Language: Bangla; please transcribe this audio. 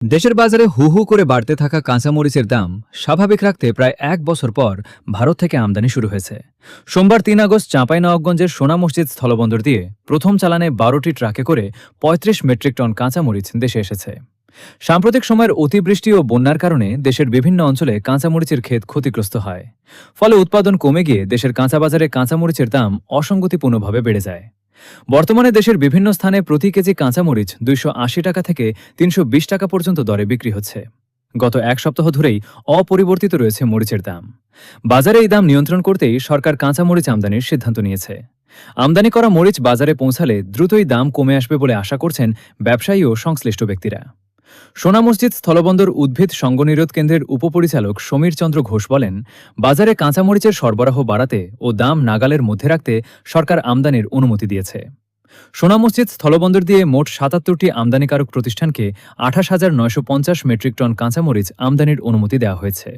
দেশের বাজারে হু হু করে বাড়তে থাকা কাঁচামরিচের দাম স্বাভাবিক রাখতে প্রায় ১ বছর পর ভারত থেকে আমদানি শুরু হয়েছে। সোমবার ৩ আগস্ট চাঁপাইনবাবগঞ্জের সোনা মসজিদ স্থলবন্দর দিয়ে প্রথম চালানে ১২টি ট্রাকে করে ৩৫ মেট্রিক টন কাঁচামরিচ দেশে এসেছে। সাম্প্রতিক সময়ের অতিবৃষ্টি ও বন্যার কারণে দেশের বিভিন্ন অঞ্চলে কাঁচামরিচের ক্ষেত ক্ষতিগ্রস্ত হয়। ফলে উৎপাদন কমে গিয়ে দেশের কাঁচা বাজারে কাঁচামরিচের দাম অসঙ্গতিপূর্ণভাবে বেড়ে যায়। বর্তমানে দেশের বিভিন্ন স্থানে প্রতি কেজি কাঁচামরিচ ২৮০ টাকা থেকে ৩২০ টাকা পর্যন্ত দরে বিক্রি হচ্ছে। গত এক সপ্তাহ ধরেই অপরিবর্তিত রয়েছে মরিচের দাম। বাজারে এই দাম নিয়ন্ত্রণ করতেই সরকার কাঁচামরিচ আমদানির সিদ্ধান্ত নিয়েছে। আমদানি করা মরিচ বাজারে পৌঁছালে দ্রুতই দাম কমে আসবে বলে আশা করছেন ব্যবসায়ী ও সংশ্লিষ্ট ব্যক্তিরা। সোনা মসজিদ স্থলবন্দর উদ্ভিদ সঙ্গনিরোধ কেন্দ্রের উপপরিচালক সমীর চন্দ্র ঘোষ বলেন, বাজারে কাঁচামরিচের সরবরাহ বাড়াতে ও দাম নাগালের মধ্যে রাখতে সরকার আমদানির অনুমতি দিয়েছে। সোনা মসজিদ স্থলবন্দর দিয়ে মোট ৭৭টি আমদানিকারক প্রতিষ্ঠানকে ২৮,৯৫০ মেট্রিক টন কাঁচামরিচ আমদানির অনুমতি দেওয়া হয়েছে।